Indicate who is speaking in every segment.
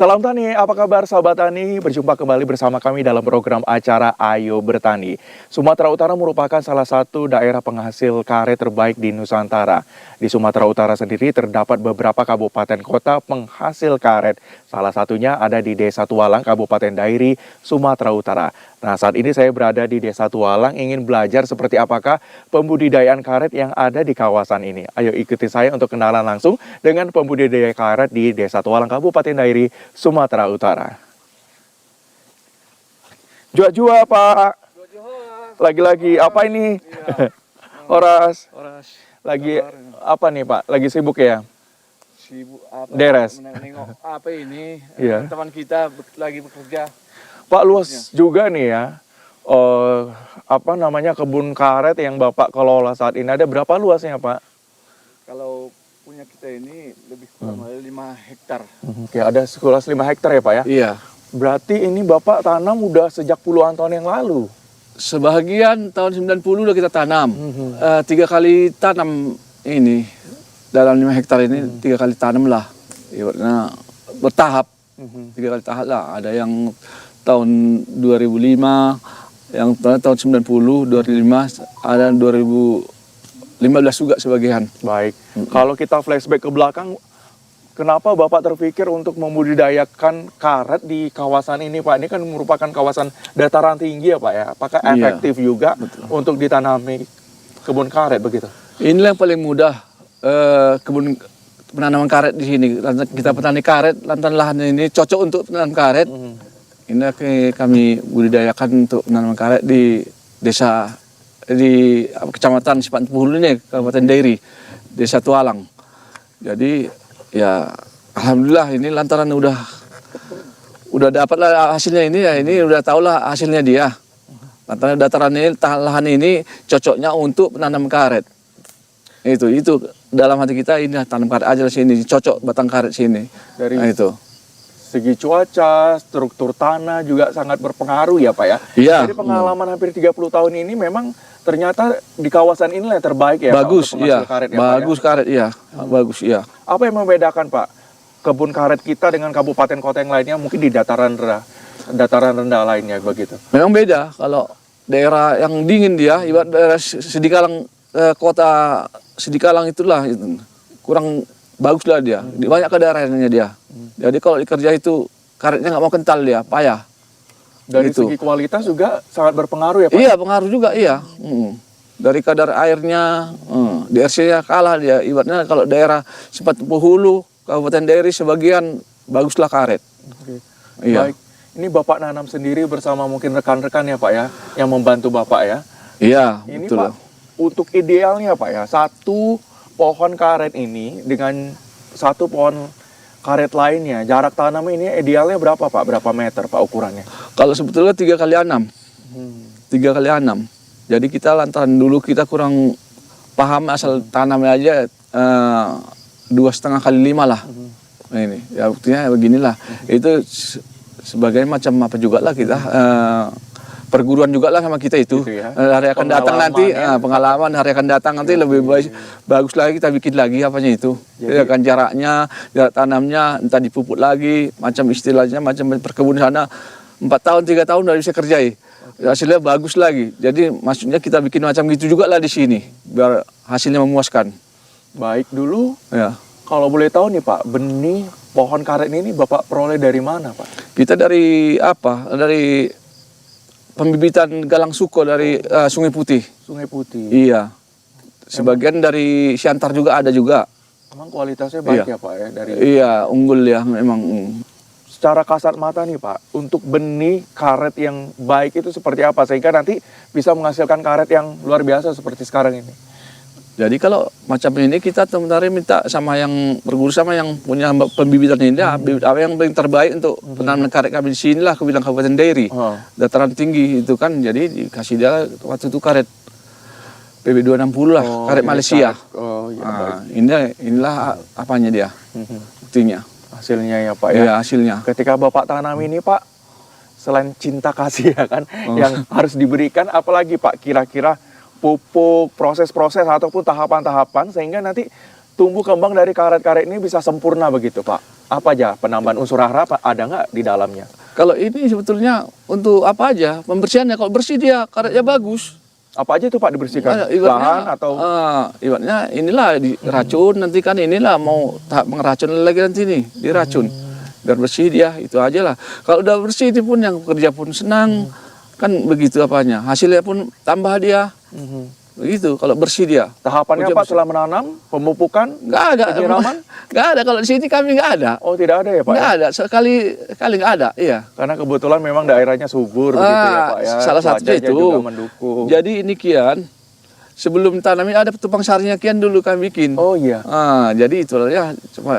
Speaker 1: Salam Tani, apa kabar sahabat Tani? Berjumpa kembali bersama kami dalam program acara Ayo Bertani. Sumatera Utara merupakan salah satu daerah penghasil karet terbaik di Nusantara. Di Sumatera Utara sendiri terdapat beberapa kabupaten kota penghasil karet. Salah satunya ada di Desa Tualang, Kabupaten Dairi, Sumatera Utara. Nah, saat ini saya berada di Desa Tualang ingin belajar seperti apakah pembudidayaan karet yang ada di kawasan ini. Ayo ikuti saya untuk kenalan langsung dengan pembudidaya karet di Desa Tualang, Kabupaten Dairi, Sumatera Utara. Jua-jua, Pak. Lagi-lagi apa ini?
Speaker 2: Iya.
Speaker 1: Horas. Lagi
Speaker 2: Kabar.
Speaker 1: apa nih, Pak? Lagi sibuk ya?
Speaker 2: Sibuk apa?
Speaker 1: Deres.
Speaker 2: Nengok apa ini?
Speaker 1: Iya.
Speaker 2: Teman kita lagi bekerja.
Speaker 1: Pak, luas juga nih ya. Apa namanya kebun karet yang Bapak kelola saat ini, ada berapa luasnya, Pak?
Speaker 2: Kalau punya kita ini lebih kurang dari 5 hektar.
Speaker 1: Oke, ada seluas 5 hektar ya, Pak ya?
Speaker 2: Iya.
Speaker 1: Berarti ini Bapak tanam udah sejak puluhan tahun yang lalu.
Speaker 2: Sebagian tahun 90 udah kita tanam. 3 kali tanam ini. Dalam 5 hektar ini 3 kali tanam lah. Ibaratnya bertahap. 3 kali tahap lah. Ada yang tahun 2005, yang tahun 90, 2005, ada 2015 juga sebagian.
Speaker 1: Baik, kalau kita flashback ke belakang, kenapa Bapak terpikir untuk membudidayakan karet di kawasan ini, Pak? Ini kan merupakan kawasan dataran tinggi ya, Pak ya? Apakah
Speaker 2: Iya,
Speaker 1: efektif juga untuk ditanami kebun karet begitu?
Speaker 2: Inilah yang paling mudah kebun penanaman karet di sini. Kita petani karet, lantaran lahan ini cocok untuk penanam karet. Ini kami budidayakan untuk penanaman karet di desa di kecamatan Sipantepulu ini, Kabupaten Dairi, Desa Tualang. Jadi ya alhamdulillah ini lantaran udah dapatlah hasilnya ini ya, ini udah tahulah hasilnya dia. Lantaran dataran ini, lahan ini cocoknya untuk penanam karet. Itu dalam hati kita ini tanam karet aja di sini, cocok batang karet sini.
Speaker 1: Dari
Speaker 2: nah, itu.
Speaker 1: segi cuaca, struktur tanah juga sangat berpengaruh ya, Pak ya?
Speaker 2: Iya.
Speaker 1: Jadi pengalaman hampir 30 tahun ini memang ternyata di kawasan inilah yang terbaik ya,
Speaker 2: Bagus,
Speaker 1: Pak, untuk
Speaker 2: iya.
Speaker 1: penghasil karet ya,
Speaker 2: Bagus
Speaker 1: Pak ya?
Speaker 2: karet, iya. Bagus, iya.
Speaker 1: Apa yang membedakan, Pak, kebun karet kita dengan kabupaten kota yang lainnya, mungkin di dataran rendah lainnya begitu?
Speaker 2: Memang beda kalau daerah yang dingin dia, ibarat daerah Sidikalang, kota Sidikalang itulah itu. Kurang bagus lah dia. Banyak ke daerahnya dia. Jadi kalau dikerja itu karetnya nggak mau kental dia, payah.
Speaker 1: Dari
Speaker 2: Gitu.
Speaker 1: segi kualitas juga sangat berpengaruh ya, Pak?
Speaker 2: Iya, pengaruh juga, iya. Dari kadar airnya, DRC-nya kalah dia. Ibaratnya kalau daerah Sipantepulu, Kabupaten Dairi sebagian baguslah karet.
Speaker 1: Oke.
Speaker 2: Iya.
Speaker 1: Baik, ini Bapak nanam sendiri bersama mungkin rekan-rekan ya, Pak ya, yang membantu Bapak ya?
Speaker 2: Iya,
Speaker 1: Ini
Speaker 2: betul.
Speaker 1: Pak, untuk idealnya Pak ya, satu pohon karet ini dengan satu pohon karet lainnya, jarak tanam ini idealnya berapa Pak? Berapa meter Pak ukurannya?
Speaker 2: Kalau sebetulnya 3 kali 6. 3 kali 6. Jadi kita lantaran dulu kita kurang paham asal tanamnya aja 2,5 kali 5 lah. Ini ya buktinya beginilah. Itu sebagai macam apa juga lah kita perguruan juga lah sama kita itu.
Speaker 1: Gitu ya.
Speaker 2: Hari akan datang nanti
Speaker 1: Pengalaman ya.
Speaker 2: pengalaman hari akan datang nanti lebih bagus lagi kita bikin lagi apanya itu. Ya kan jarak tanamnya entah dipupuk lagi, macam istilahnya macam perkebunan sana 4 tahun 3 tahun udah bisa kerjai. Hasilnya bagus lagi. Jadi maksudnya kita bikin macam gitu juga lah di sini biar hasilnya memuaskan.
Speaker 1: Baik, dulu
Speaker 2: Ya.
Speaker 1: kalau boleh tahu nih Pak, benih pohon karet ini Bapak peroleh dari mana Pak?
Speaker 2: Kita dari apa? Dari pembibitan galang suko dari Sungai Putih.
Speaker 1: Sungai Putih.
Speaker 2: Iya. Sebagian dari Siantar juga ada juga.
Speaker 1: Emang kualitasnya baik
Speaker 2: Iya.
Speaker 1: ya Pak ya? Dari
Speaker 2: Iya, unggul ya memang.
Speaker 1: secara kasat mata nih Pak, untuk benih karet yang baik itu seperti apa sehingga nanti bisa menghasilkan karet yang luar biasa seperti sekarang ini?
Speaker 2: Jadi kalau macam ini kita sebenarnya minta sama yang berguru sama yang punya pembibitan ini, apa yang paling terbaik untuk penanaman karet kami di sini lah, aku bilang Kabupaten Dairi. Dataran tinggi itu kan, jadi dikasih dia waktu itu karet PB260 lah, karet
Speaker 1: ini
Speaker 2: Malaysia.
Speaker 1: karet. Oh iya, baik.
Speaker 2: Inilah apanya dia, buktinya.
Speaker 1: Hasilnya ya Pak ya.
Speaker 2: Iya, hasilnya.
Speaker 1: Ketika Bapak tanam ini Pak, selain cinta kasih ya kan, yang harus diberikan, apalagi Pak kira-kira pupuk, proses-proses ataupun tahapan-tahapan sehingga nanti tumbuh kembang dari karet-karet ini bisa sempurna begitu Pak? Apa aja penambahan unsur hara ada nggak di dalamnya?
Speaker 2: Kalau ini sebetulnya untuk apa aja pembersihannya. Kalau bersih dia karetnya bagus.
Speaker 1: Apa aja itu Pak dibersihkan? Bahan atau?
Speaker 2: Ibaratnya inilah diracun nanti kan inilah mau tahap mengeracun lagi nanti nih diracun. Biar bersih dia itu aja lah. Kalau udah bersih itu pun yang bekerja pun senang. Kan begitu apanya. Hasilnya pun tambah dia. Begitu kalau bersih dia.
Speaker 1: Tahapannya Pak setelah menanam, pemupukan,
Speaker 2: nggak ada.
Speaker 1: penyiraman?
Speaker 2: Nggak ada kalau di sini kami nggak ada.
Speaker 1: Oh tidak ada ya Pak?
Speaker 2: Nggak
Speaker 1: Ya?
Speaker 2: ada sekali nggak ada. Iya.
Speaker 1: Karena kebetulan memang daerahnya subur begitu ya Pak ya.
Speaker 2: Salah satunya
Speaker 1: Cuacanya
Speaker 2: itu.
Speaker 1: juga mendukung.
Speaker 2: Jadi ini Kian sebelum tanamin ada tupang sarinya Kian dulu kami bikin.
Speaker 1: Oh iya.
Speaker 2: Jadi itu ya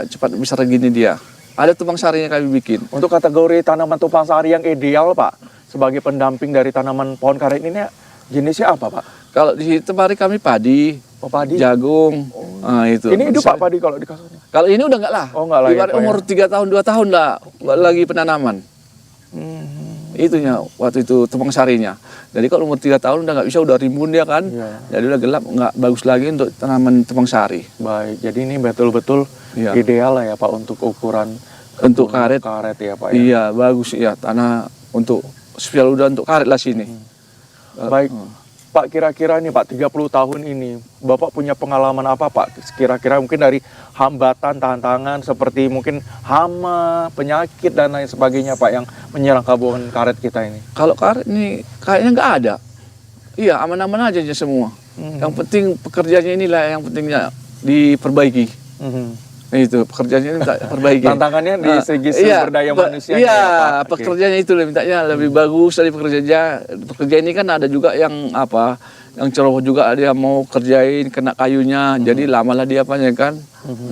Speaker 2: cepat besar gini dia. Ada tupang sarinya kami bikin.
Speaker 1: Untuk kategori tanaman tumpang sari yang ideal Pak, sebagai pendamping dari tanaman pohon karet ini jenisnya apa Pak?
Speaker 2: Kalau di situ mari kami padi,
Speaker 1: Padi.
Speaker 2: jagung, itu.
Speaker 1: Ini hidup Pak padi kalau di kasusnya?
Speaker 2: Kalau ini udah enggak lah.
Speaker 1: Oh enggak lah ya,
Speaker 2: Ibarat
Speaker 1: Pak,
Speaker 2: umur 3 tahun, 2 tahun lah lagi penanaman. Itunya waktu itu tumpang sarinya. Jadi kalau umur 3 tahun udah nggak bisa, udah rimbun dia kan.
Speaker 1: Iya.
Speaker 2: Jadi udah gelap, nggak bagus lagi untuk tanaman tumpang sari.
Speaker 1: Baik, jadi ini betul-betul
Speaker 2: Iya.
Speaker 1: ideal lah ya Pak untuk ukuran
Speaker 2: Untuk karet.
Speaker 1: Karet ya Pak ya.
Speaker 2: Iya, bagus ya tanah untuk spesial udah untuk karet lah sini.
Speaker 1: Baik. Pak, kira-kira nih Pak 30 tahun ini Bapak punya pengalaman apa Pak? Kira-kira mungkin dari hambatan, tantangan seperti mungkin hama, penyakit dan lain sebagainya Pak yang menyerang kebun karet kita ini.
Speaker 2: Kalau karet ini kayaknya nggak ada. Iya, aman-aman aja semua. Yang penting pekerjaannya inilah yang pentingnya diperbaiki. Itu pekerjaannya ini minta perbaiki.
Speaker 1: Tantangannya di segi sumber daya manusia.
Speaker 2: Iya, pekerjaannya itu mintanya lebih bagus dari pekerjaannya. Pekerja ini kan ada juga yang yang ceroboh juga dia mau kerjain kena kayunya. Jadi lamalah dia kan.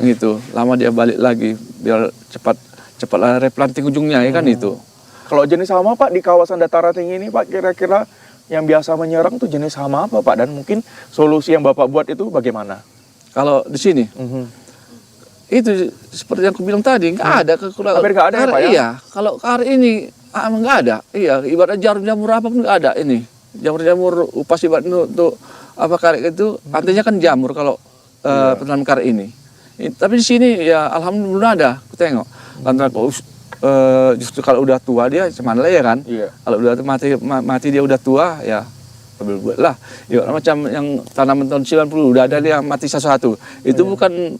Speaker 2: Gitu. Lama dia balik lagi biar cepatlah replanting ujungnya ya kan itu.
Speaker 1: Kalau jenis hama Pak di kawasan dataran tinggi ini Pak kira-kira yang biasa menyerang tuh jenis hama apa Pak? Dan mungkin solusi yang Bapak buat itu bagaimana?
Speaker 2: Kalau di sini itu seperti yang aku bilang tadi, nggak ada kekurangan.
Speaker 1: Hampir nggak ada ya, Pak ya?
Speaker 2: Iya, kalau karet ini nggak ada. Iya, ibarat jamur-jamur apa pun nggak ada ini. Jamur-jamur upas ibarat untuk karet itu, artinya kan jamur kalau penanam karet ini. Tapi di sini ya alhamdulillah ada. Aku tengok. Lantaran justru kalau udah tua dia cuman lah ya kan.
Speaker 1: Iya.
Speaker 2: Kalau udah mati dia udah tua ya buat lah. Ya macam yang tanaman tahun 90 udah ada dia mati satu-satu. Itu bukan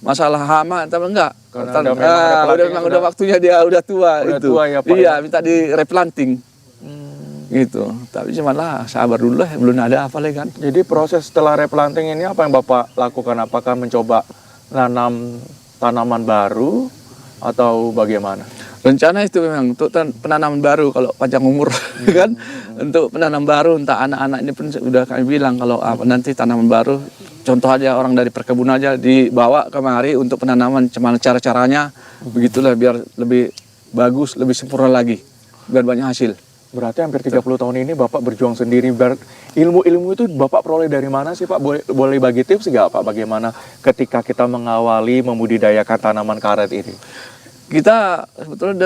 Speaker 2: masalah hama, tapi enggak.
Speaker 1: Karena memang
Speaker 2: udah waktunya dia udah tua.
Speaker 1: Udah
Speaker 2: itu.
Speaker 1: tua ya, Pak,
Speaker 2: Iya,
Speaker 1: ya?
Speaker 2: minta di replanting. Gitu. Tapi cuman lah sabar dulu lah, belum ada apa lagi kan.
Speaker 1: Jadi proses setelah replanting ini apa yang Bapak lakukan? Apakah mencoba nanam tanaman baru atau bagaimana?
Speaker 2: Rencana itu memang untuk penanaman baru kalau panjang umur kan. Untuk penanam baru, entah anak-anak ini pun sudah kami bilang kalau nanti tanaman baru, contoh aja orang dari perkebunan aja dibawa kemari untuk penanaman, cuman cara-caranya begitulah biar lebih bagus, lebih sempurna lagi, biar banyak hasil.
Speaker 1: Berarti hampir 30 tahun ini Bapak berjuang sendiri. Ilmu-ilmu itu Bapak peroleh dari mana sih Pak? Boleh bagi tips nggak Pak bagaimana ketika kita mengawali membudidayakan tanaman karet ini?
Speaker 2: Kita sebetulnya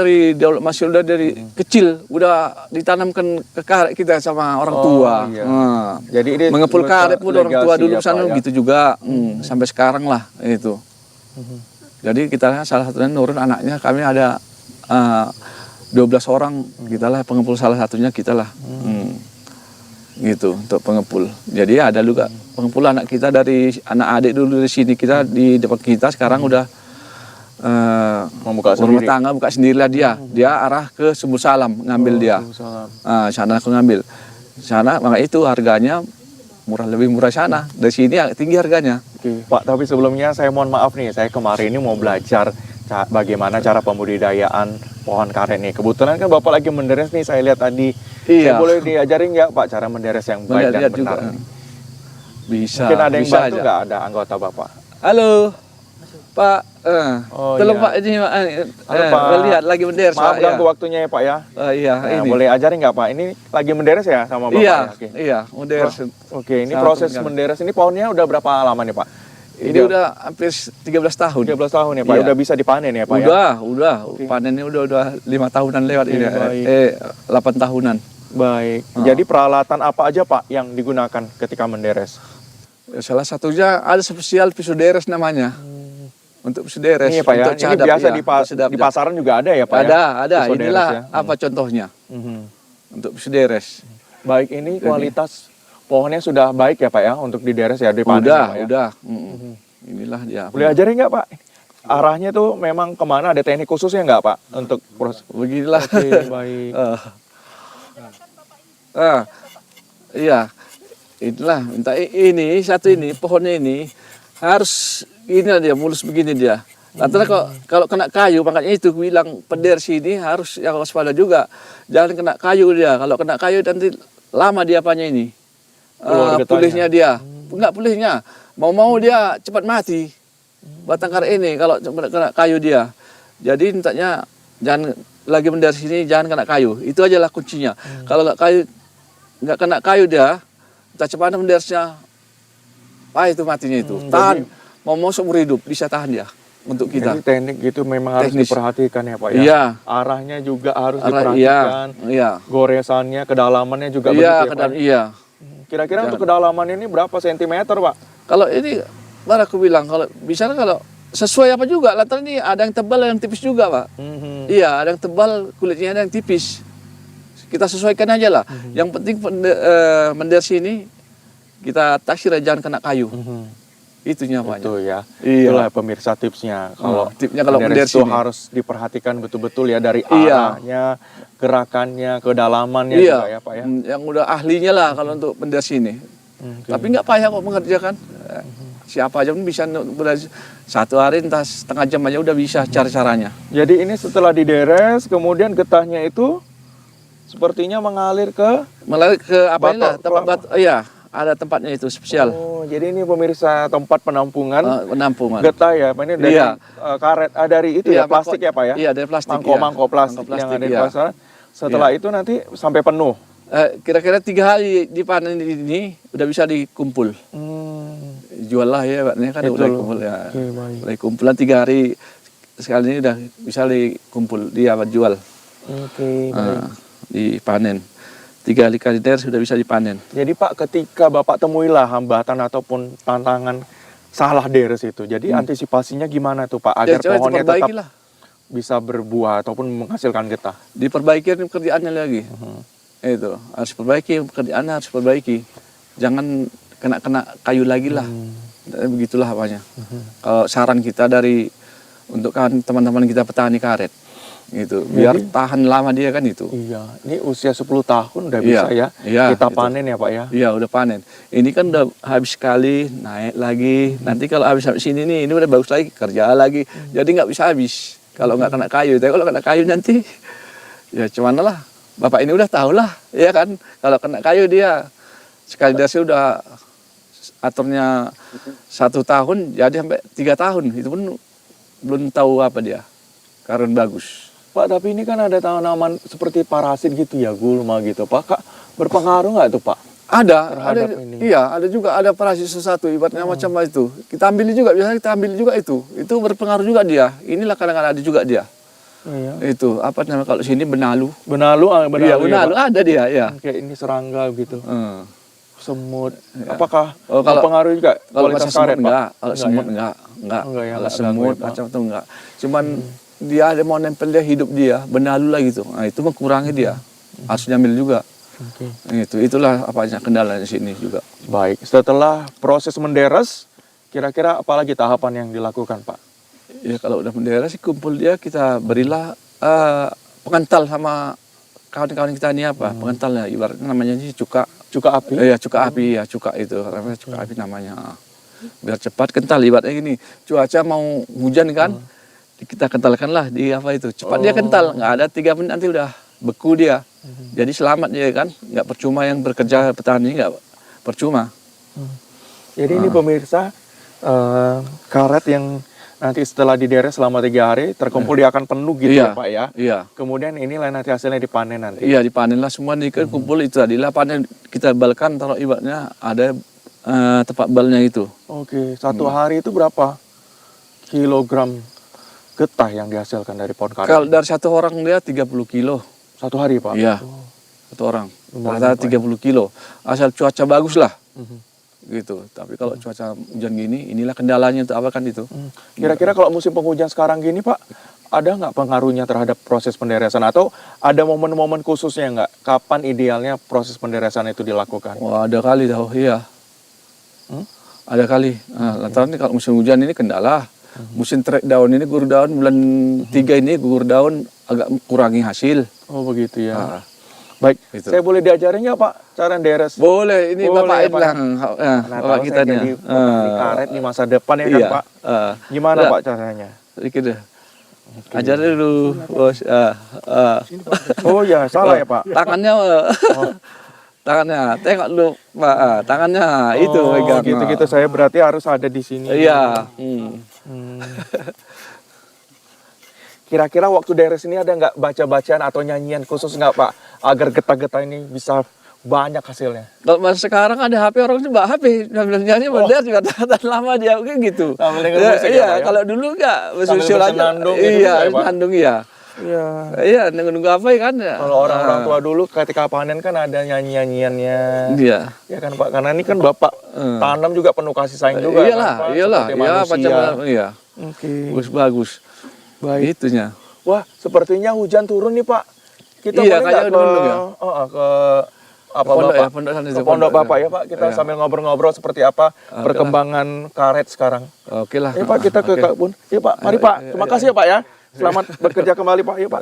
Speaker 2: masih udah dari kecil udah ditanamkan ke karet kita sama orang tua.
Speaker 1: Iya. Jadi ini
Speaker 2: mengepul karet pun orang tua dulu
Speaker 1: ya,
Speaker 2: sana
Speaker 1: Pak, ya?
Speaker 2: gitu juga. Sampai sekarang lah itu. Jadi kita salah satunya nurun anaknya, kami ada 12 orang, kita lah pengepul, salah satunya kita lah. Gitu untuk pengepul. Jadi ada juga pengepul anak kita dari anak adik dulu di sini, kita di depan kita sekarang udah
Speaker 1: membuka
Speaker 2: rumah
Speaker 1: sendiri.
Speaker 2: tangga buka sendirilah dia arah ke Sumber Salam ngambil dia. Sana aku ngambil. Sana maka itu harganya lebih murah sana. Dari sini tinggi harganya.
Speaker 1: Oke. Pak, tapi sebelumnya saya mohon maaf nih, saya kemarin ini mau belajar bagaimana cara pembudidayaan pohon karet nih. Kebetulan kan Bapak lagi menderes nih, saya lihat tadi.
Speaker 2: Iya.
Speaker 1: Saya boleh diajarin nggak Pak cara menderes yang baik dan benar?
Speaker 2: juga.
Speaker 1: Bisa.
Speaker 2: Bisa.
Speaker 1: Mungkin ada yang
Speaker 2: bisa
Speaker 1: bantu
Speaker 2: aja.
Speaker 1: nggak, ada anggota Bapak?
Speaker 2: Halo Pak,
Speaker 1: Oh,
Speaker 2: tolong
Speaker 1: iya.
Speaker 2: Pak ini
Speaker 1: Halo, Pak.
Speaker 2: lihat lagi menderes
Speaker 1: Maaf
Speaker 2: Pak.
Speaker 1: ganggu waktunya ya Pak ya.
Speaker 2: Iya, ini.
Speaker 1: Boleh ajarin nggak Pak? Ini lagi menderes ya sama Bapak?
Speaker 2: Iya,
Speaker 1: ya? Oke.
Speaker 2: iya, menderes.
Speaker 1: Oke, ini
Speaker 2: Sangat
Speaker 1: proses
Speaker 2: penting.
Speaker 1: menderes ini pohonnya udah berapa lama nih Pak?
Speaker 2: Ini udah hampir 13 tahun.
Speaker 1: 13 tahun ya Pak,
Speaker 2: Iya.
Speaker 1: udah bisa dipanen ya Pak ya?
Speaker 2: Udah. Panennya udah 5 tahunan lewat ini.
Speaker 1: baik.
Speaker 2: 8 tahunan.
Speaker 1: Baik, jadi peralatan apa aja Pak yang digunakan ketika menderes?
Speaker 2: Salah satunya ada spesial pisau deres namanya. untuk sederes,
Speaker 1: Ini ya Pak ya,
Speaker 2: untuk
Speaker 1: ini
Speaker 2: cadap,
Speaker 1: biasa
Speaker 2: ya,
Speaker 1: di
Speaker 2: sedap.
Speaker 1: pasaran juga ada ya Pak ya?
Speaker 2: Ada.
Speaker 1: Pisau deres
Speaker 2: Inilah
Speaker 1: ya.
Speaker 2: apa contohnya
Speaker 1: Mhm.
Speaker 2: untuk sederes.
Speaker 1: Baik, ini kualitas pohonnya sudah baik ya Pak ya untuk dideres ya, dipanen ya Pak ya?
Speaker 2: Udah. Inilah dia.
Speaker 1: Boleh ajarin nggak Pak? Arahnya tuh memang kemana, ada teknik khususnya nggak Pak untuk proses?
Speaker 2: Beginilah.
Speaker 1: Oke, baik.
Speaker 2: Iya. Inilah, entah ini satu ini pohonnya ini harus ini dia mulus begini dia. Lantaran kalau kena kayu, makanya itu bilang peder sini harus yang waspada juga. Jangan kena kayu dia. Kalau kena kayu nanti lama dia apanya ini.
Speaker 1: Keluar getahnya.
Speaker 2: Pulihnya dia. Enggak pulihnya. Mau dia cepat mati. Batang karet ini kalau kena kayu dia. Jadi mintanya jangan lagi mender sini, jangan kena kayu. Itu aja lah kuncinya. Kalau nggak kena kayu dia, entah cepat mendersnya, itu matinya itu. Tahan. Mau seumur hidup bisa tahan dia untuk kita.
Speaker 1: Jadi teknik gitu memang harus
Speaker 2: Teknis.
Speaker 1: diperhatikan ya Pak ya?
Speaker 2: Iya.
Speaker 1: Arahnya juga harus
Speaker 2: Iya.
Speaker 1: diperhatikan.
Speaker 2: Iya.
Speaker 1: Goresannya, kedalamannya juga
Speaker 2: Iya,
Speaker 1: begitu ya Pak?
Speaker 2: iya.
Speaker 1: Kira-kira untuk kedalaman ini berapa sentimeter Pak?
Speaker 2: Kalau ini baru aku bilang kalau bisa kalau sesuai apa juga. Lantaran ini ada yang tebal, ada yang tipis juga Pak. Iya, ada yang tebal kulitnya, ada yang tipis. Kita sesuaikan aja lah. Yang penting menders ini kita taksir jangan kena kayu. Itunya Pak.
Speaker 1: Itu ya.
Speaker 2: Iya.
Speaker 1: Itulah pemirsa tipsnya. Kalau
Speaker 2: tipsnya kalau
Speaker 1: menderes
Speaker 2: menderes
Speaker 1: itu
Speaker 2: ini.
Speaker 1: harus diperhatikan betul-betul ya dari
Speaker 2: Iya.
Speaker 1: arahnya, gerakannya, kedalamannya
Speaker 2: Iya.
Speaker 1: juga ya Pak ya.
Speaker 2: Yang udah ahlinya lah kalau untuk menders ini.
Speaker 1: Oke.
Speaker 2: Tapi nggak payah kok mengerjakan. Siapa aja pun bisa satu hari entah setengah jam aja udah bisa cara-caranya.
Speaker 1: Jadi ini setelah dideres, kemudian getahnya itu sepertinya mengalir ke...
Speaker 2: Melalui ke apa ini
Speaker 1: Batok
Speaker 2: lah, tempat iya, ada tempatnya itu spesial.
Speaker 1: Oh, jadi ini pemirsa tempat penampungan
Speaker 2: Penampungan.
Speaker 1: getah ya. Pak, ini dari
Speaker 2: Iya.
Speaker 1: Karet, dari itu
Speaker 2: Iya,
Speaker 1: ya, plastik ya Pak ya?
Speaker 2: Iya, dari plastik.
Speaker 1: Mangkok-mangkok plastik,
Speaker 2: Mangkok
Speaker 1: yang ada di
Speaker 2: iya.
Speaker 1: pasaran. Setelah itu nanti sampai penuh.
Speaker 2: Kira-kira 3 hari dipanen ini udah bisa dikumpul. Jual lah ya, Pak. Ini kan
Speaker 1: Itu
Speaker 2: udah
Speaker 1: loh.
Speaker 2: kumpul ya.
Speaker 1: Oke, baik.
Speaker 2: Udah kumpulan 3 hari sekali ini udah bisa dikumpul dia jual.
Speaker 1: Oke, baik.
Speaker 2: Dipanen. 3 kali der sudah bisa dipanen.
Speaker 1: Jadi Pak, ketika Bapak temuilah hambatan ataupun tantangan salah deres itu, jadi antisipasinya gimana tuh Pak agar
Speaker 2: coba
Speaker 1: pohonnya tetap
Speaker 2: diperbaiki lah.
Speaker 1: bisa berbuah ataupun menghasilkan getah?
Speaker 2: Diperbaiki pekerjaannya lagi. Itu harus perbaiki pekerjaannya, harus perbaiki. Jangan kena kayu lagi lah. Begitulah apanya. Kalau saran kita dari untuk kan teman-teman kita petani karet, gitu. Biar tahan lama dia kan itu.
Speaker 1: Iya, ini usia 10 tahun udah bisa ya.
Speaker 2: Iya,
Speaker 1: Kita
Speaker 2: itu.
Speaker 1: panen ya Pak ya.
Speaker 2: Iya udah panen. Ini kan udah habis sekali naik lagi. Nanti kalau habis sini nih, ini udah bagus lagi kerja lagi. Jadi nggak bisa habis. Kalau nggak kena kayu, tapi kalau kena kayu nanti ya cuman lah. Bapak ini udah tahu lah, ya kan. Kalau kena kayu dia sekali dasi udah aturnya 1 tahun, jadi sampai 3 tahun. Itu pun belum tahu apa dia. Karena bagus.
Speaker 1: Pak, tapi ini kan ada tanaman seperti parasit gitu ya, gulma gitu. Pak, Kak, berpengaruh nggak tuh Pak?
Speaker 2: Ada
Speaker 1: ini.
Speaker 2: iya, ada juga ada parasit sesuatu ibaratnya macam itu. Kita ambil juga, biasanya kita ambil juga itu. Itu berpengaruh juga dia. Inilah kadang-kadang ada juga dia.
Speaker 1: Iya.
Speaker 2: Itu apa namanya kalau sini benalu.
Speaker 1: Benalu,
Speaker 2: Iya, benalu ada dia, ya.
Speaker 1: Kayak ini serangga gitu. Semut.
Speaker 2: Ya.
Speaker 1: Apakah
Speaker 2: Oh, kalau-
Speaker 1: berpengaruh juga
Speaker 2: Kalau
Speaker 1: kualitas
Speaker 2: macam semut
Speaker 1: karet, Pak?
Speaker 2: enggak, kalau
Speaker 1: Enggak
Speaker 2: semut
Speaker 1: ya?
Speaker 2: enggak.
Speaker 1: Enggak ya,
Speaker 2: Kalau
Speaker 1: enggak
Speaker 2: semut
Speaker 1: ganggu ya, Pak?
Speaker 2: macam itu enggak. Cuman dia ada mau nempel dia hidup dia, benalu lah gitu. Nah, itu mengurangi dia. Harus diambil juga.
Speaker 1: Oke.
Speaker 2: Itulah apanya kendala di sini juga.
Speaker 1: Baik, setelah proses menderes, kira-kira apalagi tahapan yang dilakukan, Pak?
Speaker 2: Ya kalau udah mendaerah sih kumpul dia kita berilah pengental sama kawan-kawan kita ini apa? Pengentalnya ibaratnya namanya sih cuka.
Speaker 1: Cuka api?
Speaker 2: Iya, cuka api ya, cuka itu. Namanya cuka api namanya. Biar cepat kental ibaratnya gini. Cuaca mau hujan kan? Kita kentalkan lah di apa itu. Cepat dia kental, nggak ada 3 menit nanti udah beku dia. Jadi selamat dia kan, nggak percuma yang bekerja petani nggak percuma.
Speaker 1: Jadi ini pemirsa, karet yang nanti setelah dideres selama 3 hari, terkumpul dia akan penuh gitu
Speaker 2: Iya.
Speaker 1: ya Pak ya?
Speaker 2: Iya.
Speaker 1: Kemudian inilah nanti hasilnya dipanen nanti?
Speaker 2: Iya dipanen lah semua nih kan kumpul itu tadilah panen kita balkan taruh ibaratnya ada tempat balnya itu.
Speaker 1: Oke, 1 hari itu berapa kilogram getah yang dihasilkan dari pohon karet?
Speaker 2: Kalau dari 1 orang dia 30 kilo.
Speaker 1: 1 hari Pak?
Speaker 2: Iya. 1 orang.
Speaker 1: Lumayan,
Speaker 2: Rata-rata
Speaker 1: Pak.
Speaker 2: 30 kilo. Asal cuaca bagus lah. gitu. Tapi kalau cuaca hujan gini, inilah kendalanya untuk apa kan itu.
Speaker 1: Kira-kira kalau musim penghujan sekarang gini Pak, ada nggak pengaruhnya terhadap proses penderesan atau ada momen-momen khususnya nggak? Kapan idealnya proses penderesan itu dilakukan?
Speaker 2: Wah, ada kali tahu, iya. Ada kali. Nah, lantaran ini kalau musim hujan ini kendala. Musim trek daun ini gugur daun bulan 3 ini gugur daun agak kurangi hasil.
Speaker 1: Oh begitu ya.
Speaker 2: Ah,
Speaker 1: Baik,
Speaker 2: gitu.
Speaker 1: saya boleh diajarin nggak Pak cara deres?
Speaker 2: Boleh, ini
Speaker 1: Boleh,
Speaker 2: Bapak
Speaker 1: ya, Pak.
Speaker 2: Idlang.
Speaker 1: Nah,
Speaker 2: Bapak
Speaker 1: kalau
Speaker 2: kita
Speaker 1: saya
Speaker 2: nih.
Speaker 1: jadi petani karet di masa depan ya kan
Speaker 2: Iya.
Speaker 1: Pak? Gimana
Speaker 2: Udah.
Speaker 1: Pak caranya?
Speaker 2: Sedikit deh. Ajar dulu, bos.
Speaker 1: Oh ya, salah ya Pak?
Speaker 2: Tangannya, tangannya. Tengok dulu, Pak. Tangannya itu
Speaker 1: Oh,
Speaker 2: pegang.
Speaker 1: gitu-gitu saya berarti harus ada di sini.
Speaker 2: Iya.
Speaker 1: Kira-kira waktu deres ini ada nggak baca-bacaan atau nyanyian khusus nggak Pak? Agar getah-getah ini bisa banyak hasilnya.
Speaker 2: Kalau masa sekarang ada HP, orang coba HP sambil nyanyi dia juga tahan lama dia kayak gitu.
Speaker 1: Sambil denger
Speaker 2: Ya,
Speaker 1: musik ya,
Speaker 2: iya,
Speaker 1: Pak, ya?
Speaker 2: kalau dulu enggak
Speaker 1: Sambil
Speaker 2: bersusul aja.
Speaker 1: bersenandung gitu
Speaker 2: Iya,
Speaker 1: bisa ya, Pak?
Speaker 2: senandung iya.
Speaker 1: Iya.
Speaker 2: Iya, nunggu apa ya kan ya.
Speaker 1: Kalau orang-orang tua dulu ketika panen kan ada nyanyi-nyanyiannya.
Speaker 2: Iya.
Speaker 1: Ya kan Pak, karena ini kan Bapak tanam juga penuh kasih sayang juga
Speaker 2: Iyalah,
Speaker 1: kan, Pak?
Speaker 2: iyalah.
Speaker 1: Seperti
Speaker 2: Ya
Speaker 1: manusia.
Speaker 2: macam iya.
Speaker 1: Oke.
Speaker 2: Bagus.
Speaker 1: Baik.
Speaker 2: Itunya.
Speaker 1: Wah, sepertinya hujan turun nih Pak. Kita
Speaker 2: Iya,
Speaker 1: boleh
Speaker 2: kayaknya
Speaker 1: nggak
Speaker 2: udah mendung ya?
Speaker 1: ke apa
Speaker 2: Pondok
Speaker 1: Bapak?
Speaker 2: ya, pondok sana itu,
Speaker 1: Ke pondok
Speaker 2: pondok,
Speaker 1: Bapak
Speaker 2: ya.
Speaker 1: ya Pak. Kita
Speaker 2: Iya.
Speaker 1: sambil ngobrol-ngobrol seperti apa perkembangan karet sekarang.
Speaker 2: Oke lah.
Speaker 1: Ya Pak, kita ke
Speaker 2: Oke.
Speaker 1: kebun. Ya Pak, mari Pak. Terima kasih ya Pak ya. Selamat bekerja kembali Pak. Ya Pak.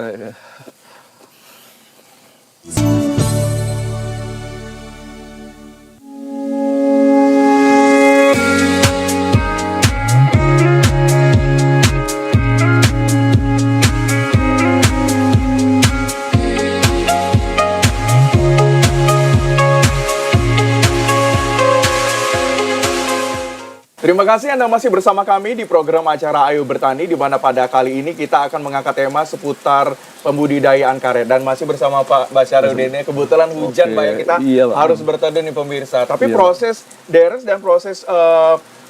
Speaker 1: Terima kasih Anda masih bersama kami di program acara Ayo Bertani, di mana pada kali ini kita akan mengangkat tema seputar pembudidayaan karet, dan masih bersama Pak Basyarudin. Kebetulan hujan
Speaker 2: Oke,
Speaker 1: Pak ya, kita
Speaker 2: iya, Pak.
Speaker 1: harus berteduh nih pemirsa. Tapi
Speaker 2: Iya,
Speaker 1: proses deres dan proses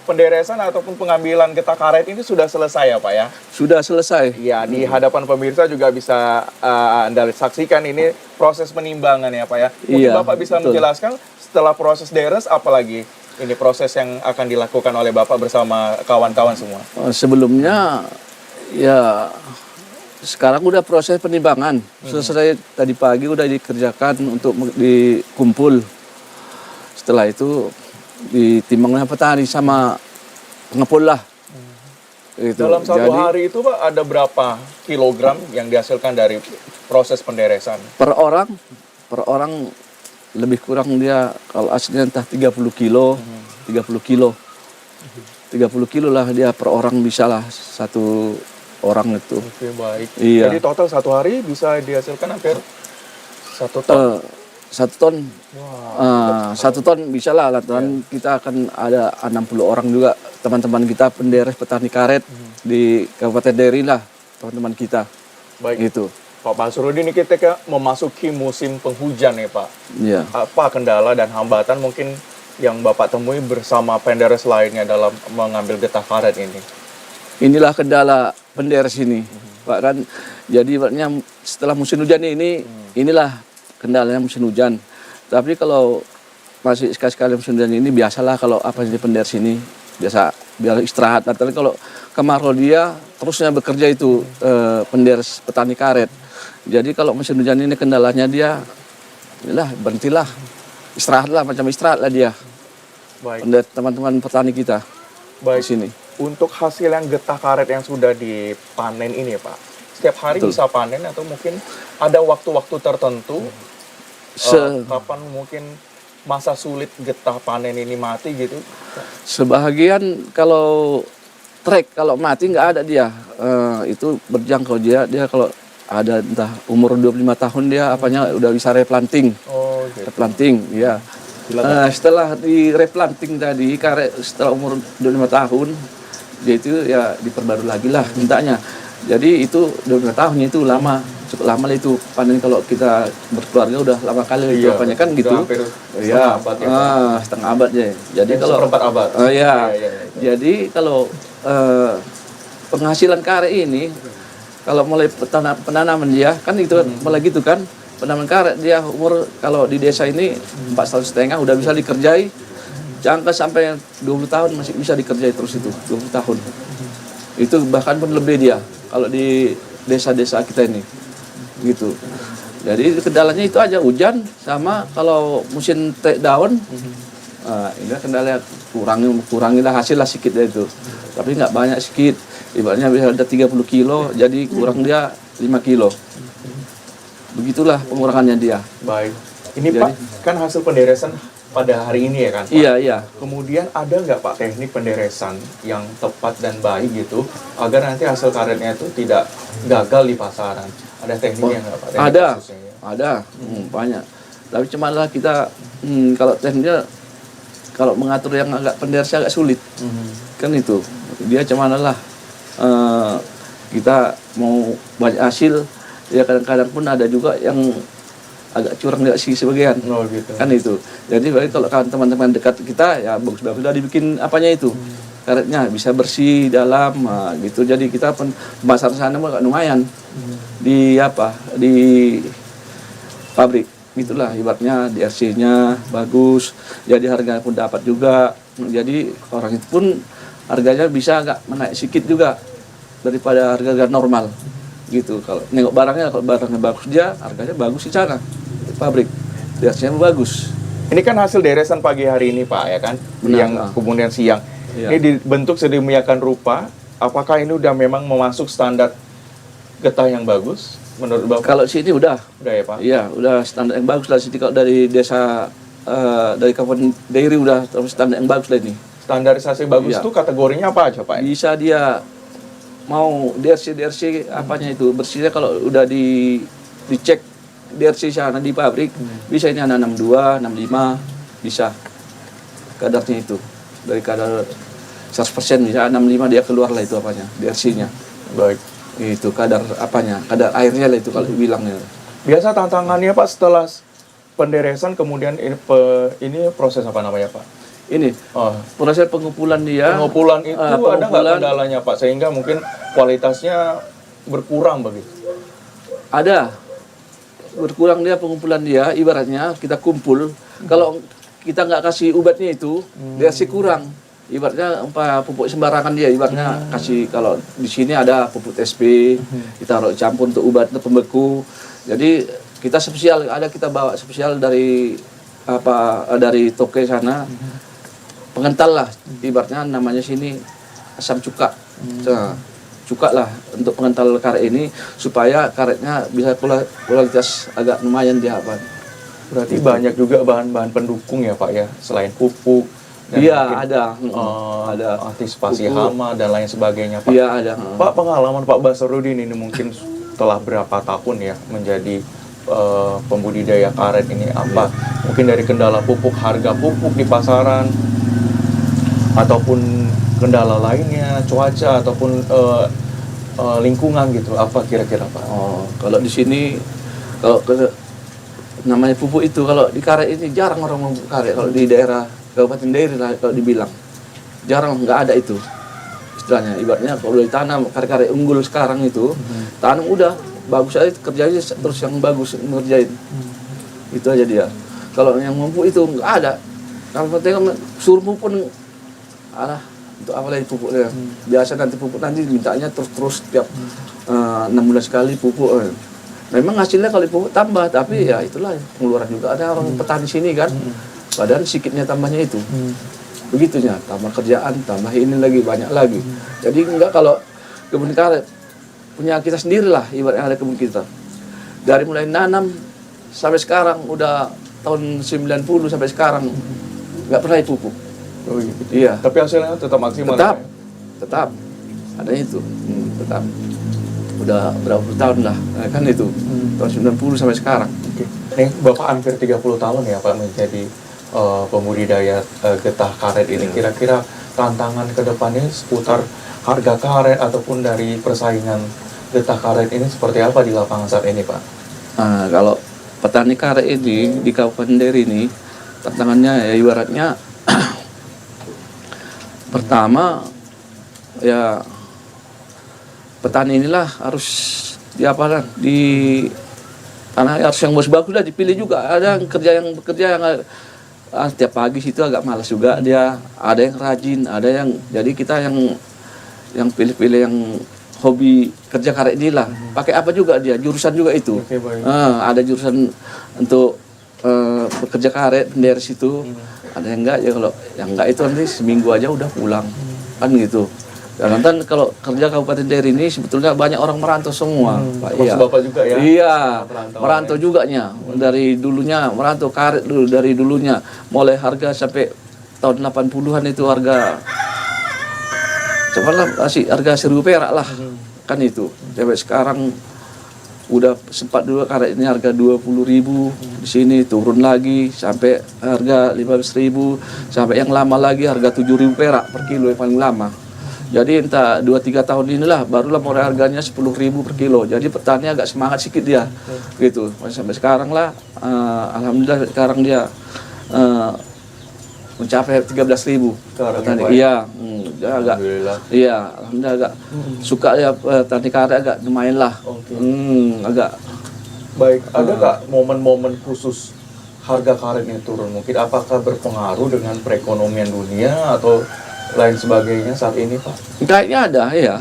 Speaker 1: penderesan ataupun pengambilan getah karet ini sudah selesai ya Pak ya?
Speaker 2: Sudah selesai.
Speaker 1: Ya, di hadapan pemirsa juga bisa Anda saksikan ini proses penimbangan ya Pak ya. Mungkin
Speaker 2: Iya,
Speaker 1: Bapak bisa
Speaker 2: betul.
Speaker 1: menjelaskan setelah proses deres apalagi ini proses yang akan dilakukan oleh Bapak bersama kawan-kawan semua.
Speaker 2: Sebelumnya ya sekarang udah proses penimbangan. Selesai tadi pagi udah dikerjakan untuk dikumpul. Setelah itu ditimbangnya petani sama pengepul lah. Gitu.
Speaker 1: Dalam satu
Speaker 2: Jadi,
Speaker 1: hari itu Pak ada berapa kilogram yang dihasilkan dari proses penderesan?
Speaker 2: per orang lebih kurang dia kalau aslinya entah 30 kilo, 30 kilo. 30 kilo lah dia per orang bisa lah satu orang itu.
Speaker 1: Oke, baik.
Speaker 2: Iya.
Speaker 1: Jadi total satu hari bisa dihasilkan hampir 1 ton.
Speaker 2: 1 ton.
Speaker 1: Wah.
Speaker 2: 1 ton bisa lah, lantaran kita akan ada 60 orang juga teman-teman kita penderes petani karet di Kabupaten Deri lah, teman-teman kita.
Speaker 1: Baik.
Speaker 2: Gitu.
Speaker 1: Pak Basrudin, ini kita memasuki musim penghujan ya Pak.
Speaker 2: Iya.
Speaker 1: Apa kendala dan hambatan mungkin yang Bapak temui bersama penderes lainnya dalam mengambil getah karet ini?
Speaker 2: Inilah kendala penderes ini, Pak kan. Jadi makanya setelah musim hujan ini, inilah kendalanya musim hujan. Tapi kalau masih sekali-sekali musim hujan ini biasalah kalau apa jadi penderes ini biasa biar istirahat. Tapi kalau kemarau dia terusnya bekerja itu penderes petani karet. Jadi kalau musim hujan ini kendalanya dia, inilah berhentilah, istirahatlah macam istirahat lah dia.
Speaker 1: Baik.
Speaker 2: Penderes teman-teman petani kita
Speaker 1: Baik.
Speaker 2: di sini.
Speaker 1: Untuk hasil yang getah karet yang sudah dipanen ini Pak, setiap hari
Speaker 2: Betul.
Speaker 1: bisa panen atau mungkin ada waktu-waktu tertentu kapan mungkin masa sulit getah panen ini mati gitu?
Speaker 2: Sebahagian kalau trek kalau mati nggak ada dia. Itu berjangkau dia kalau ada entah umur 25 tahun dia apanya udah bisa replanting.
Speaker 1: Oh gitu.
Speaker 2: Replanting, ya. Setelah di replanting tadi karet setelah umur 25 tahun dia itu ya diperbarui lagi lah mintanya. Jadi itu 25 tahun itu lama, cukup lama lah itu panen kalau kita berkeluarga udah lama kali itu apanya kan
Speaker 1: udah
Speaker 2: gitu.
Speaker 1: hampir
Speaker 2: Iya,
Speaker 1: setengah abad ya, Pak.
Speaker 2: setengah abad ya. Jadi kalau
Speaker 1: seperempat abad.
Speaker 2: Iya.
Speaker 1: Iya, iya.
Speaker 2: Jadi kalau penghasilan karet ini kalau mulai penanaman dia kan itu mulai gitu kan penanaman karet dia umur kalau di desa ini 4,5 tahun udah bisa dikerjai jangka sampai 20 tahun masih bisa dikerjai terus itu, 20 tahun. Itu bahkan pun lebih dia kalau di desa-desa kita ini. Gitu. Jadi kendalanya itu aja hujan sama kalau musim daun. Ini kendala kurangilah hasil lah sedikit dari itu. Tapi nggak banyak, sedikit. Ibaratnya bisa ada 30 kilo, jadi kurang dia 5 kilo. Begitulah pengurangannya dia.
Speaker 1: Baik. Ini
Speaker 2: Jadi-
Speaker 1: Pak, kan hasil penderesan pada hari ini ya kan Pak?
Speaker 2: Iya, iya.
Speaker 1: Kemudian ada nggak Pak teknik penderesan yang tepat dan baik gitu agar nanti hasil karetnya itu tidak gagal di pasaran? Ada tekniknya nggak Pak? Teknik
Speaker 2: Ada,
Speaker 1: khususnya ya?
Speaker 2: ada, banyak. Tapi cuma lah kita kalau tekniknya kalau mengatur yang agak penderesnya agak sulit, kan itu. Dia cuma lah kita mau banyak hasil, ya kadang-kadang pun ada juga yang agak curang juga sih sebagian.
Speaker 1: Oh gitu.
Speaker 2: Kan itu. Jadi baik kalau teman-teman dekat kita ya bagus-bagus udah dibikin apanya itu. Karetnya bisa bersih dalam gitu. Jadi kita pasar sana agak lumayan. Di pabrik gitulah ibaratnya DRC-nya bagus. Jadi harga pun dapat juga. Jadi orang itu pun harganya bisa agak menaik sedikit juga daripada harga normal. Gitu. Kalau nengok barangnya, kalau barangnya bagus dia harganya bagus di sana. Pabrik DRC-nya bagus.
Speaker 1: Ini kan hasil deresan pagi hari ini Pak ya kan?
Speaker 2: Benar,
Speaker 1: yang
Speaker 2: Pak.
Speaker 1: kemudian siang.
Speaker 2: Iya.
Speaker 1: Ini dibentuk sedemikian rupa. Apakah ini udah memang memasuk standar getah yang bagus menurut Bapak?
Speaker 2: Kalau sini udah
Speaker 1: Udah ya Pak?
Speaker 2: iya, udah standar yang bagus lah. Sini kalau dari desa dari kabupaten Dairi udah standar yang bagus lah ini.
Speaker 1: Standarisasi bagus
Speaker 2: Iya.
Speaker 1: itu kategorinya apa aja Pak?
Speaker 2: Bisa dia mau DRC apanya itu bersihnya kalau udah dicek DRC sana di pabrik bisa ini anak 62, 65 bisa kadarnya itu dari kadar 100% bisa 65 dia keluar lah itu apanya DRC-nya
Speaker 1: Baik.
Speaker 2: itu kadar apanya kadar airnya lah itu kalau bilangnya.
Speaker 1: Biasa tantangannya Pak setelah penderesan kemudian ini proses apa namanya Pak?
Speaker 2: Ini
Speaker 1: Oh,
Speaker 2: proses pengumpulan dia.
Speaker 1: pengumpulan itu ada nggak
Speaker 2: pengumpulan
Speaker 1: kendalanya Pak sehingga mungkin kualitasnya berkurang begitu?
Speaker 2: ada berkurang dia pengumpulan dia ibaratnya kita kumpul kalau kita nggak kasih obatnya itu dia sih kurang ibaratnya pupuk sembarangan dia ibaratnya kasih kalau di sini ada pupuk TSP kita taruh campur untuk obat pembeku jadi kita spesial ada kita bawa spesial dari dari Toke sana pengental lah ibaratnya namanya sini asam cuka. Nah, cuka lah untuk pengental karet ini supaya karetnya bisa kualitas agak lumayan dia apa.
Speaker 1: Berarti banyak juga bahan-bahan pendukung ya Pak ya selain pupuk. dan
Speaker 2: Iya
Speaker 1: mungkin,
Speaker 2: ada,
Speaker 1: ada antisipasi
Speaker 2: pupuk.
Speaker 1: hama dan lain sebagainya Pak.
Speaker 2: Iya ada.
Speaker 1: Pak, pengalaman Pak Basarudin ini mungkin telah berapa tahun ya menjadi pembudidaya karet ini apa? Mungkin dari kendala pupuk, harga pupuk di pasaran ataupun kendala lainnya, cuaca ataupun lingkungan gitu. Apa kira-kira Pak?
Speaker 2: Oh, kalau di sini kalau namanya pupuk itu kalau di karet ini jarang orang memupuk karet kalau di daerah Kabupaten Dairi lah kalau dibilang jarang nggak ada itu istilahnya ibaratnya kalau ditanam karet-karet unggul sekarang itu tanam udah bagus aja kerjanya terus yang bagus ngerjain itu aja dia kalau yang memupuk itu nggak ada kalau penting suruh pun untuk apa lagi pupuknya biasa nanti pupuk nanti mintanya terus tiap 6 bulan sekali pupuk memang hasilnya kalau pupuk tambah tapi ya itulah pengeluaran juga ada orang petani sini kan padahal sedikitnya tambahnya itu begitunya tambah kerjaan tambah ini lagi banyak lagi jadi enggak kalau kebun karet punya kita sendiri lah ibaratnya ada kebun kita dari mulai nanam sampai sekarang udah tahun 90 sampai sekarang nggak pernah pupuk.
Speaker 1: Oh, gitu.
Speaker 2: Iya.
Speaker 1: Tapi hasilnya tetap maksimal.
Speaker 2: Tetap,
Speaker 1: ya?
Speaker 2: tetap ada itu, tetap. Udah berapa puluh tahun lah, kan itu tahun 90 sampai sekarang.
Speaker 1: Oke. Nih Bapak hampir 30 tahun ya Pak menjadi pembudidaya getah karet ini. Kira-kira tantangan ke depannya seputar harga karet ataupun dari persaingan getah karet ini seperti apa di lapangan saat ini Pak?
Speaker 2: Nah, kalau petani karet ini di Kabupaten Dairi ini tantangannya ya ibaratnya pertama ya petani inilah harus di tanah harus yang bagus lah dipilih juga ada yang bekerja yang tiap pagi situ agak malas juga dia. Ada yang rajin, ada yang jadi kita yang pilih-pilih yang hobi kerja karet ini lah. Pakai apa juga dia, jurusan juga itu.
Speaker 1: Oke, baik.
Speaker 2: Ada jurusan untuk bekerja karet dari situ. Ada yang enggak ya, kalau yang enggak itu nanti seminggu aja udah pulang. Kan gitu. Dan nanti kalau kerja Kabupaten Dery ini sebetulnya banyak orang merantau semua, Pak.
Speaker 1: Termasuk Bapak juga ya?
Speaker 2: Iya,
Speaker 1: Perantauan
Speaker 2: merantau juga nya. Dari dulunya merantau karet dulu, dari dulunya mulai harga sampai tahun 80-an itu harga cobalah masih harga 1.000 perak lah. Kan itu. Sampai sekarang udah sempat dulu karet ini harga 20.000, di sini turun lagi sampai harga 15.000, sampai yang lama lagi harga 7.000 perak per kilo yang paling lama. Jadi entah 2-3 tahun inilah barulah mulai harganya 10.000 per kilo. Jadi petani agak semangat sedikit dia, gitu. Sampai sekarang lah, alhamdulillah sekarang dia mencapai 13.000 petani. Iya, dia agak,
Speaker 1: Alhamdulillah.
Speaker 2: iya, alhamdulillah agak suka ya petani karet, agak lumayan lah.
Speaker 1: Oke.
Speaker 2: Agak.
Speaker 1: Baik, ada nggak momen-momen khusus harga karetnya turun? Mungkin apakah berpengaruh dengan perekonomian dunia atau lain sebagainya saat ini, Pak?
Speaker 2: Kayaknya ada ya.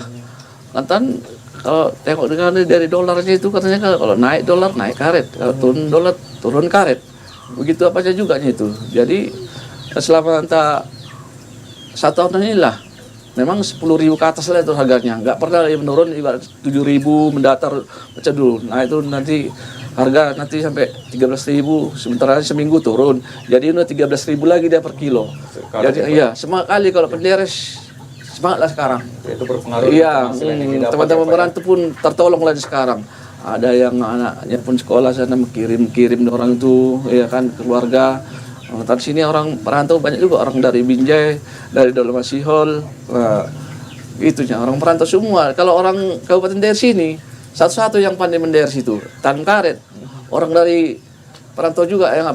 Speaker 2: Lantan kalau tengok dari dolarnya itu katanya kalau naik dolar naik karet, kalau turun dolar turun karet. Begitu apa saja juga itu. Jadi selama entah 1 tahun inilah memang 10.000 ke atas lah itu harganya. Nggak pernah menurun, ibarat 7.000 mendatar macam dulu. Nah itu nanti harga nanti sampai 13.000, sementara seminggu turun. Jadi udah 13.000 lagi dia per kilo.
Speaker 1: Karet
Speaker 2: Jadi
Speaker 1: ya, Pak?
Speaker 2: iya, semangat kali kalau penderes, semangat lah sekarang.
Speaker 1: Itu berpengaruh.
Speaker 2: Iya,
Speaker 1: penghasilan yang didapat
Speaker 2: teman-teman
Speaker 1: ya, Pak, ya?
Speaker 2: merantau pun tertolong lagi sekarang. Ada yang anaknya pun sekolah sana kirim orang itu, ya kan, keluarga. Di sini orang perantau banyak juga, orang dari Binjai, dari Dolomasihol, itunya orang perantau semua. Kalau orang Kabupaten Dery sini, satu-satu yang pandai menderes itu tanam karet. Orang dari perantau juga yang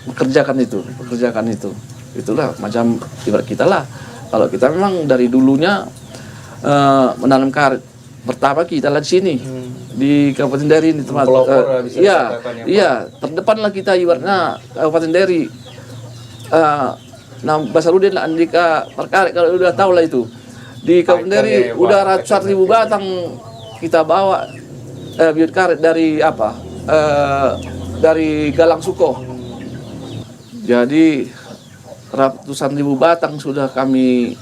Speaker 2: bekerjakan itu. Itulah macam ibarat kita lah. Kalau kita memang dari dulunya menanam karet. Pertama kita lah di sini di Kabupaten Dery ini tempat.
Speaker 1: Pelopor, bisa dikatakan ya, Pak.
Speaker 2: Iya, terdepan lah kita ibaratnya Kabupaten Dery. Basarudin lah Andika Perkaret kalau udah tahu lah itu. Di Kabupaten
Speaker 1: Ikonnya
Speaker 2: Dery
Speaker 1: ya, Pak.
Speaker 2: udah ratusan ribu batang kita bawa bibit karet dari dari Galang Suko. Jadi ratusan ribu batang sudah kami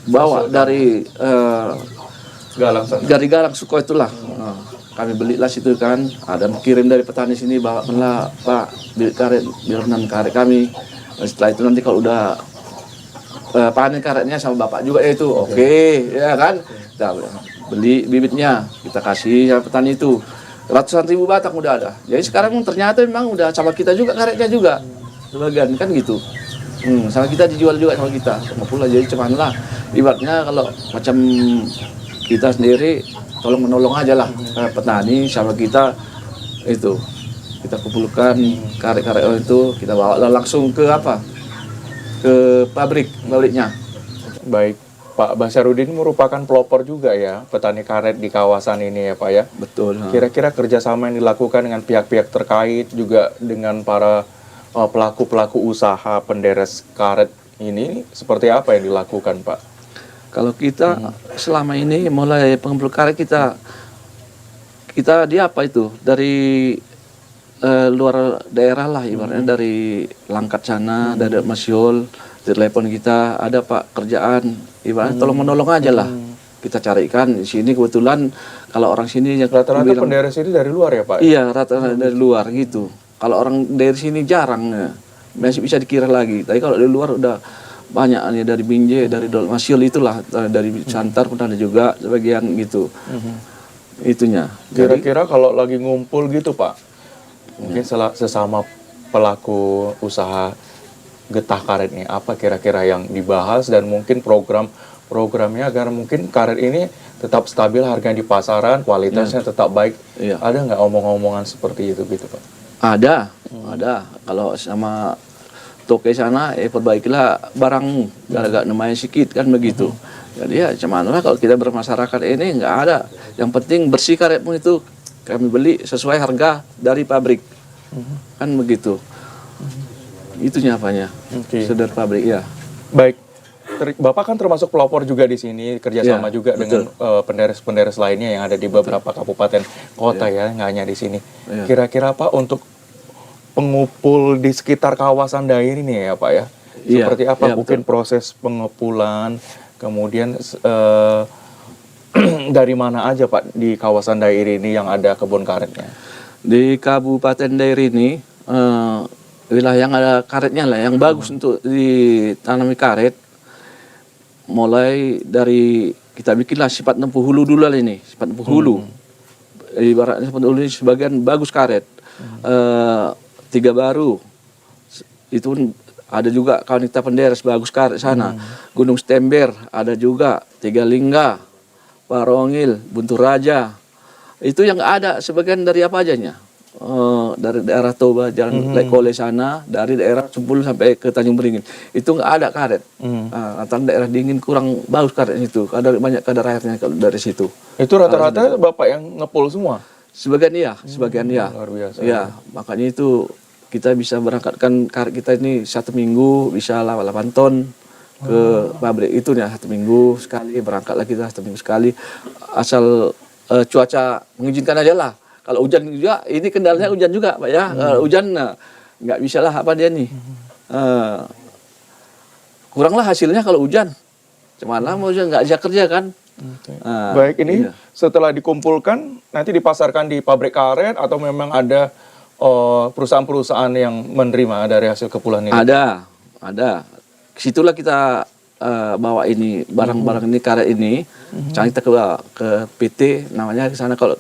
Speaker 2: bawa dari
Speaker 1: Galang sana.
Speaker 2: dari Galang Suko itulah. Kami belilah situ kan, ada kirim dari petani sini bawa lah Pak bibit karet, biar nanam karet kami. Setelah itu nanti kalau udah panen karetnya sama bapak juga itu, oke, ya kan? Kita beli bibitnya, kita kasih sama petani itu. Ratusan ribu batang udah ada. Jadi sekarang ternyata memang udah sama kita juga karetnya juga, sebagian kan gitu. Sama kita dijual juga sama kita, sama pula. Jadi cuman lah, ibaratnya kalau macam kita sendiri tolong menolong aja lah petani sama kita itu. Kita kumpulkan karet-karet itu, kita bawa langsung ke ke pabriknya.
Speaker 1: Baik, Pak Basarudin merupakan pelopor juga ya petani karet di kawasan ini ya, Pak ya.
Speaker 2: Betul.
Speaker 1: Kira-kira kerjasama yang dilakukan dengan pihak-pihak terkait juga dengan para pelaku-pelaku usaha penderes karet ini seperti apa yang dilakukan, Pak?
Speaker 2: Kalau kita selama ini mulai pengumpul karet kita dia dari luar daerah lah ibaratnya, dari Langkat sana, dari Masyol, telepon kita, ada Pak kerjaan, ibaratnya tolong menolong aja lah. Kita carikan di sini, kebetulan kalau orang sini yang
Speaker 1: Rata-rata
Speaker 2: bilang-
Speaker 1: penderes ini dari luar ya, Pak?
Speaker 2: Iya, rata-rata dari luar gitu. Kalau orang dari sini jarang ya. Masih bisa dikira lagi. Tapi kalau dari luar udah banyak nih, dari Binjai, dari Masyol itulah, dari Santar pun ada juga sebagian gitu. Itunya. Jadi
Speaker 1: Kira-kira kalau lagi ngumpul gitu, Pak, mungkin sesama pelaku usaha getah karet ini, apa kira-kira yang dibahas dan mungkin programnya agar mungkin karet ini tetap stabil harganya di pasaran, kualitasnya tetap baik.
Speaker 2: Iya.
Speaker 1: Ada nggak omong-omongan seperti itu gitu, Pak?
Speaker 2: ada. Kalau sama toke sana, perbaikilah barang, agak namanya sedikit kan begitu. Jadi ya cuman lah kalau kita bermasyarakat ini nggak ada. Yang penting bersih karet pun itu kami beli sesuai harga dari pabrik. Kan begitu. itunya apanya.
Speaker 1: Oke.
Speaker 2: Dari pabrik ya.
Speaker 1: Baik. Bapak kan termasuk pelopor juga di sini, kerjasama
Speaker 2: Iya,
Speaker 1: juga dengan penderes-penderes lainnya yang ada di beberapa kabupaten kota ya, nggak hanya di sini.
Speaker 2: Iya.
Speaker 1: Kira-kira Pak untuk pengupul di sekitar kawasan daerah ini ya Pak ya,
Speaker 2: Iya,
Speaker 1: seperti apa
Speaker 2: iya,
Speaker 1: mungkin
Speaker 2: betul.
Speaker 1: proses pengupulan, kemudian dari mana aja Pak di kawasan daerah ini yang ada kebun karetnya?
Speaker 2: Di Kabupaten Dairi ini wilayah yang ada karetnya lah, yang bagus untuk ditanami karet. Mulai dari kita bikinlah sifat nempuh hulu dulu lah ini, sifat nempuh hulu. Ibaratnya sifat hulu ini sebagian bagus karet. Tiga Baru itu ada juga kawan kita penderes bagus karet sana. Gunung Stember ada juga, Tiga Lingga, Parongil, Buntur Raja. Itu yang ada sebagian dari apa ajanya? Dari daerah Toba, Jalan Lekole sana, dari daerah Sempul sampai ke Tanjung Beringin. Itu nggak ada karet. Antara daerah dingin kurang bagus karet itu. Ada banyak kadar airnya kalau dari situ.
Speaker 1: Itu rata-rata Bapak yang ngepul semua?
Speaker 2: Sebagian iya, sebagian iya.
Speaker 1: Luar biasa.
Speaker 2: Ya, makanya itu kita bisa berangkatkan karet kita ini 1 minggu bisa 8 ton ke pabrik itu ya, 1 minggu sekali berangkat lagi kita 1 minggu sekali, asal cuaca mengizinkan aja lah. Kalau hujan juga, ini kendalanya hujan juga Pak ya. Kalau hujan nggak bisa lah apa dia nih. Kuranglah hasilnya kalau hujan. Cuman mau hujan nggak bisa kerja kan.
Speaker 1: Baik, ini
Speaker 2: Iya.
Speaker 1: setelah dikumpulkan nanti dipasarkan di pabrik karet atau memang ada perusahaan-perusahaan yang menerima dari hasil kepulan ini?
Speaker 2: Ada. Situlah kita bawa ini barang-barang ini karet ini. Sekarang kita ke PT namanya ke sana, kalau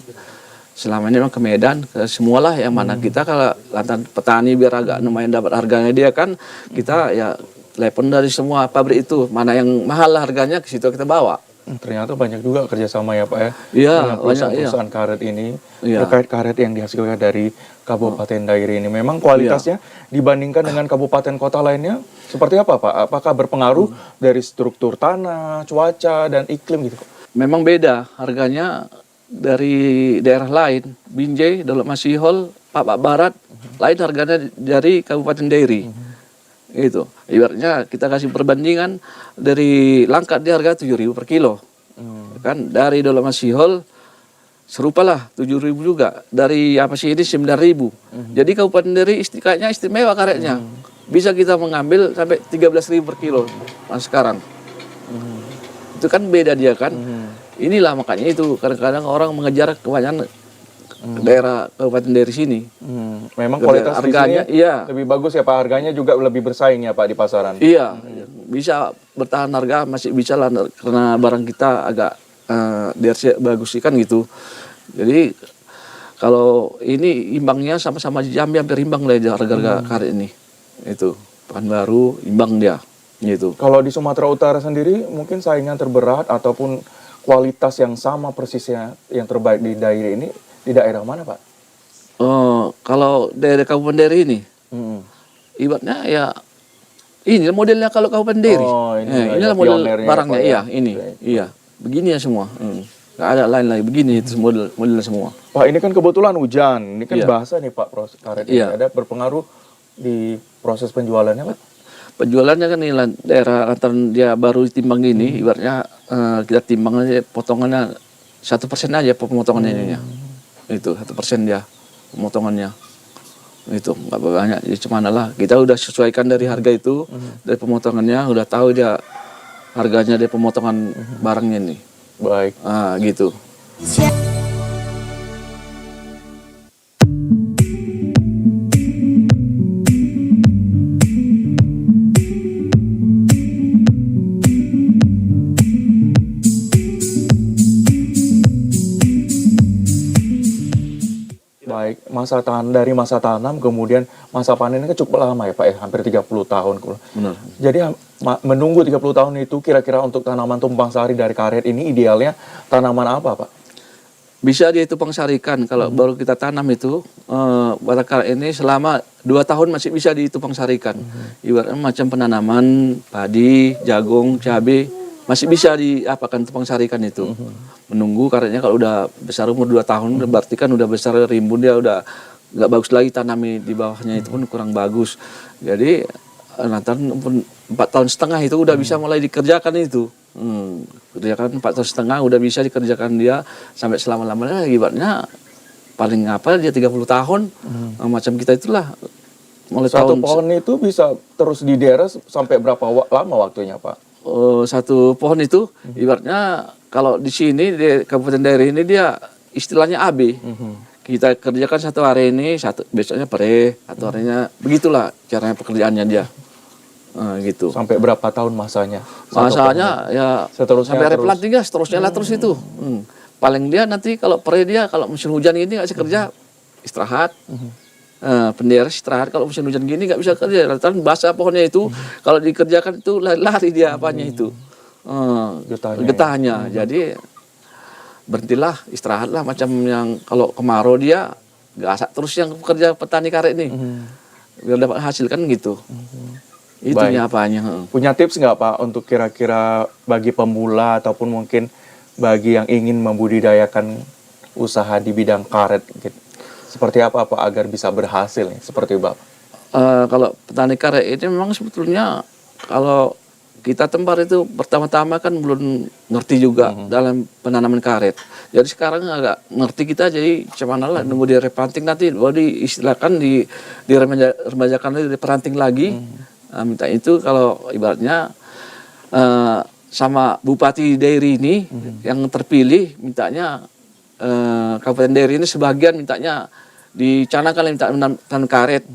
Speaker 2: selama ini memang ke Medan, ke semualah yang mana kita kalau lantaran petani biar agak lumayan dapat harganya dia kan, kita ya telepon dari semua pabrik itu mana yang mahal lah harganya, ke situ kita bawa.
Speaker 1: Ternyata banyak juga kerjasama ya Pak ya,
Speaker 2: Iya,
Speaker 1: dengan
Speaker 2: banyak,
Speaker 1: perusahaan-perusahaan karet ini,
Speaker 2: Iya.
Speaker 1: terkait karet yang dihasilkan dari Kabupaten Dairi ini. Memang kualitasnya dibandingkan dengan kabupaten kota lainnya seperti apa Pak? Apakah berpengaruh dari struktur tanah, cuaca, dan iklim gitu Pak?
Speaker 2: Memang beda harganya dari daerah lain. Binjai, Dolok Masihol, Papak Barat, lain harganya dari Kabupaten Dairi. Itu. Ibaratnya kita kasih perbandingan dari Langkat di harga 7.000 per kilo. Kan dari Dolok Masihol serupalah 7.000 juga. Dari apa sih ini 9.000. Jadi Kabupaten Dairi kayaknya istimewa karetnya. Bisa kita mengambil sampai 13.000 per kilo sekarang. Itu kan beda dia kan. Inilah makanya itu kadang-kadang orang mengejar kebanyakan daerah Kabupaten dari sini.
Speaker 1: Memang kualitas
Speaker 2: harganya
Speaker 1: di sini
Speaker 2: iya.
Speaker 1: lebih bagus ya Pak, harganya juga lebih bersaing ya Pak di pasaran.
Speaker 2: Iya, bisa bertahan harga masih bisa lah karena barang kita agak DRC bagus sih kan gitu. Jadi kalau ini imbangnya sama-sama Jambi hampir imbang lah harga-harga karet ini. Itu Pekanbaru imbang dia gitu.
Speaker 1: Kalau di Sumatera Utara sendiri mungkin saingan terberat ataupun kualitas yang sama persisnya yang terbaik di daerah ini di daerah mana Pak?
Speaker 2: Kalau daerah Kabupaten Dairi ini, ibaratnya ya ini modelnya kalau Kabupaten Dairi.
Speaker 1: Oh,
Speaker 2: inilah model barangnya, iya ini, iya begini ya semua. Nggak ada lain-lain begini itu modelnya semua.
Speaker 1: Pak, ini kan kebetulan hujan, ini kan
Speaker 2: Iya.
Speaker 1: bahasa nih Pak proses karet ini.
Speaker 2: Iya.
Speaker 1: Ada berpengaruh di proses penjualannya Pak?
Speaker 2: Penjualannya kan ini daerah lantaran dia baru ditimbang ini, ibaratnya kita timbang aja potongannya 1% aja pemotongannya ininya. Itu 1% dia pemotongannya. Itu nggak banyak, jadi cuman lah kita udah sesuaikan dari harga itu, dari pemotongannya udah tahu dia harganya dari pemotongan barangnya nih.
Speaker 1: Baik.
Speaker 2: Gitu.
Speaker 1: Baik, dari masa tanam kemudian masa panen ini kan cukup lama ya Pak ya, hampir 30 tahun.
Speaker 2: Benar.
Speaker 1: Jadi menunggu 30 tahun itu kira-kira untuk tanaman tumpang sari dari karet ini idealnya tanaman apa Pak?
Speaker 2: Bisa dia tumpang sarikan kalau baru kita tanam itu batang karet ini selama 2 tahun masih bisa ditumpang sarikan. Ibaratnya macam penanaman padi, jagung, cabai masih bisa diapakan tumpang sarikan itu. Menunggu karetnya kalau udah besar umur 2 tahun berarti kan udah besar rimbun dia udah nggak bagus lagi tanami di bawahnya itu pun kurang bagus. Jadi lantaran 4,5 tahun itu udah bisa mulai dikerjakan itu. Kerjakan 4,5 tahun udah bisa dikerjakan dia sampai selama-lamanya, ibaratnya paling apa dia 30 tahun. Macam kita itulah mulai
Speaker 1: Satu
Speaker 2: tahun
Speaker 1: pohon itu bisa terus didera sampai berapa lama waktunya, Pak?
Speaker 2: satu pohon itu ibaratnya kalau di sini di Kabupaten Dairi ini dia istilahnya AB. Kita kerjakan satu hari ini, besoknya pare, atau harinya begitulah caranya pekerjaannya dia. Gitu.
Speaker 1: Sampai berapa tahun masanya? Satu
Speaker 2: Masanya ya
Speaker 1: Seterusnya
Speaker 2: sampai hari
Speaker 1: terus.
Speaker 2: planting ya, seterusnya lah terus itu. Paling dia nanti kalau pare dia kalau musim hujan gini nggak bisa kerja, istirahat. Pendera istirahat, kalau musim hujan gini nggak bisa kerja, lantaran basah pohonnya itu. Kalau dikerjakan itu lari dia apanya itu. Getahnya. Jadi berhentilah, istirahatlah, macam yang kalau kemarau dia gasak terus yang pekerja petani karet ini. Biar dapat hasil kan gitu. Itunya apanya.
Speaker 1: Punya tips nggak, Pak, untuk kira-kira bagi pemula ataupun mungkin bagi yang ingin membudidayakan usaha di bidang karet gitu? Seperti apa, Pak, agar bisa berhasil nih, seperti Bapak?
Speaker 2: Kalau petani karet ini memang sebetulnya kalau kita tempar itu pertama-tama kan belum ngerti juga dalam penanaman karet. Jadi sekarang agak ngerti kita, jadi cuman lah nunggu dia replanting nanti baru diistilahkan diremajakan, diperanting lagi. Minta itu kalau ibaratnya sama Bupati Dairi ini yang terpilih mintanya Kabupaten Dairi ini sebagian mintanya dicanangkan minta tanam karet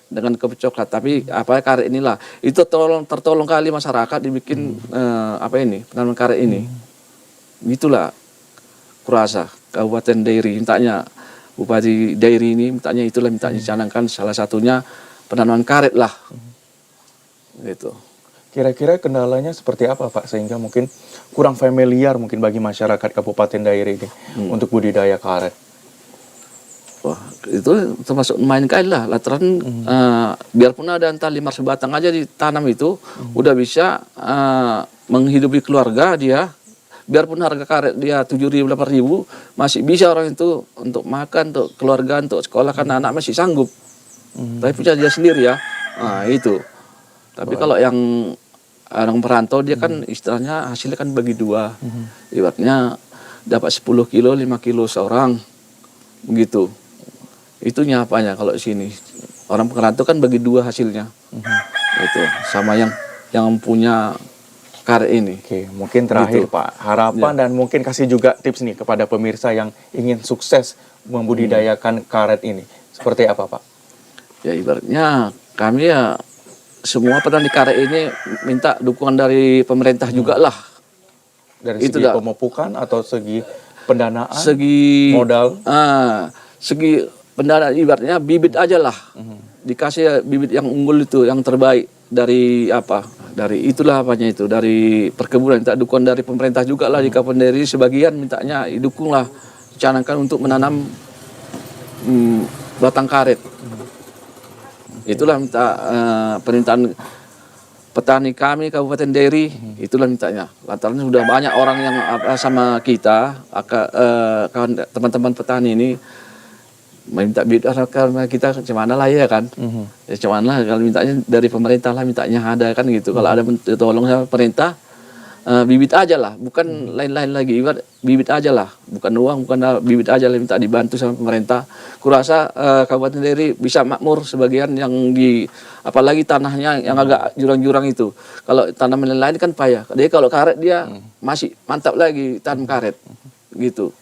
Speaker 2: dengan kopi coklat, tapi apa karet inilah itu tertolong kali masyarakat dibikin penanaman karet ini. Itulah kurasa Kabupaten Dairi mintanya, Bupati Dairi ini mintanya dicanangkan salah satunya penanaman karet lah. Gitu.
Speaker 1: Kira-kira kendalanya seperti apa, Pak, sehingga mungkin kurang familiar mungkin bagi masyarakat Kabupaten Dairi ini untuk budidaya karet?
Speaker 2: Wah, itu termasuk main kain lah, lantaran biarpun ada entah 500 batang aja ditanam itu udah bisa menghidupi keluarga dia. Biarpun harga karet dia 7.000, 8.000 masih bisa orang itu untuk makan, untuk keluarga, untuk sekolah, kan anak masih sanggup. Tapi punya dia sendiri ya. Itu. Tapi kalau yang orang perantau dia kan istilahnya hasilnya kan bagi dua. Ibaratnya dapat 10 kilo, 5 kilo seorang. Begitu. Itunya apanya kalau di sini. Orang perantau kan bagi dua hasilnya. Itu sama yang punya karet ini.
Speaker 1: Oke, mungkin terakhir,
Speaker 2: Gitu.
Speaker 1: Pak, harapan dan mungkin kasih juga tips nih kepada pemirsa yang ingin sukses membudidayakan karet ini. Seperti apa, Pak?
Speaker 2: Ya ibaratnya kami ya semua petani karet ini minta dukungan dari pemerintah juga lah.
Speaker 1: Dari
Speaker 2: Itu
Speaker 1: segi
Speaker 2: dah.
Speaker 1: pemupukan atau segi pendanaan,
Speaker 2: Segi
Speaker 1: modal?
Speaker 2: Segi pendanaan ibaratnya bibit aja lah. Dikasih bibit yang unggul itu, yang terbaik dari dari itulah apanya itu, dari perkebunan. Minta dukungan dari pemerintah juga lah di Kabupaten Dairi, sebagian mintanya didukung lah, canangkan untuk menanam batang karet. Itulah minta permintaan petani kami Kabupaten Dairi, itulah mintanya. Lantaran sudah banyak orang yang sama kita, teman-teman petani ini minta bibit karena kita cuman lah ya kan. Ya cuman lah kalau mintanya dari pemerintah lah, mintanya ada kan gitu. Kalau ada tolong sama pemerintah, bibit aja lah, bukan lain-lain lagi. Bibit aja lah, bukan uang, bukan bibit aja lah, minta dibantu sama pemerintah. Kurasa Kabupaten Dairi bisa makmur sebagian yang apalagi tanahnya yang agak jurang-jurang itu. Kalau tanaman lain kan payah. Jadi kalau karet dia masih mantap lagi tanam karet gitu.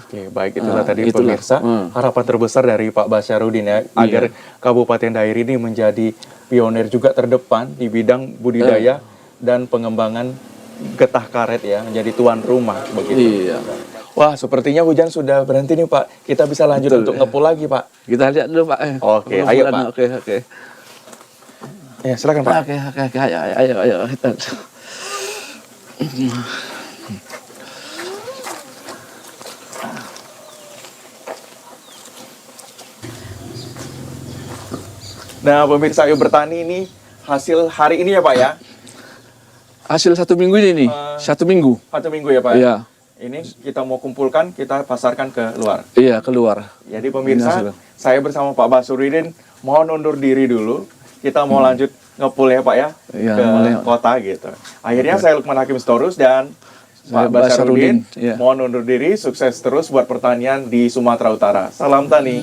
Speaker 1: Oke, baik, itulah tadi
Speaker 2: itulah.
Speaker 1: pemirsa harapan terbesar dari Pak Basyarudin ya, agar Kabupaten Dairi ini menjadi pionir juga terdepan di bidang budidaya dan pengembangan getah karet ya, menjadi tuan rumah begitu.
Speaker 2: Iya.
Speaker 1: Wah, sepertinya hujan sudah berhenti nih, Pak. Kita bisa lanjut
Speaker 2: Betul,
Speaker 1: untuk ngepul lagi, Pak.
Speaker 2: Kita lihat dulu Pak.
Speaker 1: Oke, ayo, Pak.
Speaker 2: Oke.
Speaker 1: Ya, silakan, Pak.
Speaker 2: Oke, ayo.
Speaker 1: Nah, pemirsa Ayo Bertani ini hasil hari ini ya, Pak ya?
Speaker 2: Hasil 1 minggu ini nih, 1 minggu.
Speaker 1: 1 minggu ya, Pak?
Speaker 2: Iya.
Speaker 1: Ini kita mau kumpulkan, kita pasarkan ke luar.
Speaker 2: Iya, keluar.
Speaker 1: Jadi pemirsa,
Speaker 2: Ini hasil.
Speaker 1: saya bersama Pak Basuridin mohon undur diri dulu. Kita mau lanjut ngepul ya Pak ya,
Speaker 2: Iya,
Speaker 1: ke
Speaker 2: mulai.
Speaker 1: kota gitu. Akhirnya saya Lukman Hakim Storus dan
Speaker 2: Saya
Speaker 1: Pak Basarudin
Speaker 2: Basarudin, iya.
Speaker 1: mohon undur diri. Sukses terus buat pertanian di Sumatera Utara. Salam tani.